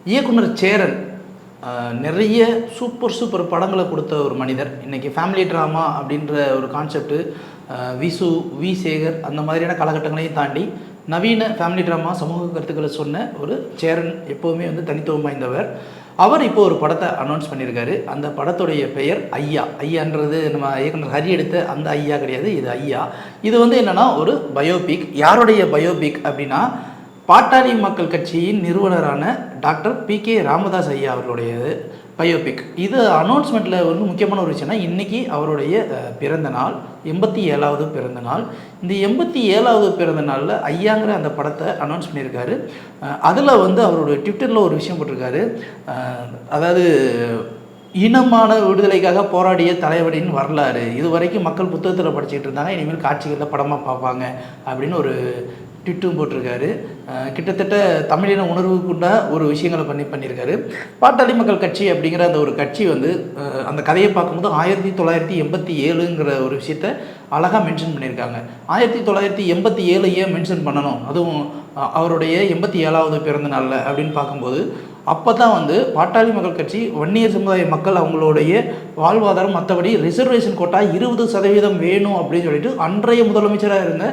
இயக்குனர் சேரன் நிறைய சூப்பர் படங்களை கொடுத்த ஒரு மனிதர். இன்றைக்கி ஃபேமிலி ட்ராமா அப்படின்ற ஒரு கான்செப்ட்டு விசு வி சேகர் அந்த மாதிரியான காலகட்டங்களையும் தாண்டி நவீன ஃபேமிலி ட்ராமா சமூக கருத்துக்களை சொன்ன ஒரு சேரன் எப்போவுமே தனித்துவம் வாய்ந்தவர். அவர் இப்போ ஒரு படத்தை அனௌன்ஸ் பண்ணியிருக்காரு. அந்த படத்துடைய பெயர் ஐயா. ஐயான்றது நம்ம இயக்குனர் ஹரி எடுத்த அந்த ஐயா கிடையாது, இது ஐயா. இது என்னென்னா ஒரு பயோபிக். யாருடைய பயோபிக் அப்படின்னா பாட்டாளி மக்கள் கட்சியின் நிறுவனரான டாக்டர் பி.கே. ராமதாஸ் ஐயா அவர்களுடையது பயோபிக். இது அனௌன்ஸ்மெண்ட்டில் முக்கியமான ஒரு விஷயம்னா இன்றைக்கி அவருடைய பிறந்த நாள், 87வது பிறந்த நாள். இந்த 87வது பிறந்த நாளில் ஐயாங்கிற அந்த படத்தை அனௌன்ஸ் பண்ணியிருக்காரு. அதில் அவருடைய ட்விட்டரில் ஒரு விஷயம் போட்டிருக்காரு. அதாவது இனமான விடுதலைக்காக போராடிய தலைவரின் வரலாறு இது வரைக்கும் மக்கள் புத்தகத்தில் படிச்சுட்டு இருந்தாங்க, இனிமேல் காட்சிகளில் படமாக பார்ப்பாங்க அப்படின்னு ஒரு ட்விட்டும் போட்டிருக்காரு. கிட்டத்தட்ட தமிழின உணர்வுக்குண்டா ஒரு விஷயங்களை பண்ணியிருக்காரு. பாட்டாளி மக்கள் கட்சி அப்படிங்கிற அந்த ஒரு கட்சி அந்த கதையை பார்க்கும்போது 1987ங்கிற ஒரு விஷயத்த அழகாக மென்ஷன் பண்ணியிருக்காங்க. 1987 ஏன் மென்ஷன் பண்ணணும், அதுவும் அவருடைய 87வது பிறந்த நாளில் அப்படின்னு பார்க்கும்போது அப்போ தான் பாட்டாளி மக்கள் கட்சி வன்னியர் சமுதாய மக்கள் அவங்களுடைய வாழ்வாதாரம் மற்றபடி ரிசர்வேஷன் கோட்டா 20% வேணும் அப்படின்னு சொல்லிட்டு அன்றைய முதலமைச்சராக இருந்த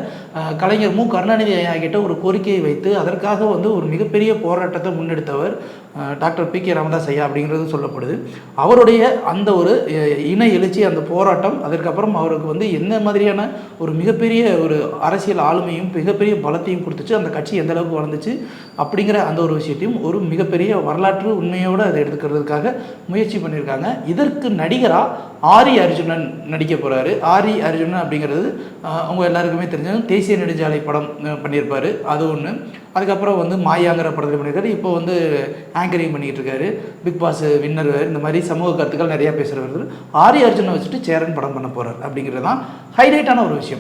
கலைஞர் மு கருணாநிதி கிட்ட ஒரு கோரிக்கையை வைத்து அதற்காக ஒரு மிகப்பெரிய போராட்டத்தை முன்னெடுத்தவர் டாக்டர் பி.கே. ராமதாஸ் ஐயா அப்படிங்கிறது சொல்லப்படுது. அவருடைய அந்த ஒரு இன எழுச்சி, அந்த போராட்டம், அதற்கப்புறம் அவருக்கு என்ன மாதிரியான ஒரு மிகப்பெரிய ஒரு அரசியல் ஆளுமையும் மிகப்பெரிய பலத்தையும் கொடுத்துச்சு, அந்த கட்சி எந்த அளவுக்கு வளர்ந்துச்சு அப்படிங்கிற அந்த ஒரு விஷயத்தையும் ஒரு மிகப்பெரிய வரலாற்று உண்மையோடு அதை எடுத்துக்கிறதுக்காக முயற்சி பண்ணியிருக்காங்க. இதற்கு நடிகராக ஆரி அர்ஜுனன் நடிக்க போகிறாரு. ஆரி அர்ஜுனன் அப்படிங்கிறது அவங்க எல்லாருக்குமே தெரிஞ்சது, தேசிய நெடுஞ்சாலை படம் பண்ணியிருப்பார், அது ஒன்று. அதுக்கப்புறம் மாயாங்கிற படத்தில் பண்ணியிருக்காரு. இப்போ ஆங்கரிங் பண்ணிக்கிட்டு இருக்காரு, பிக் பாஸ் வின்னர், இந்த மாதிரி சமூக கருத்துக்கள் நிறையா பேசுகிறவர். ஆரி அர்ஜுனை வச்சுட்டு சேரன் படம் பண்ண போகிறார் அப்படிங்கிறது தான் ஹைலைட்டான ஒரு விஷயம்.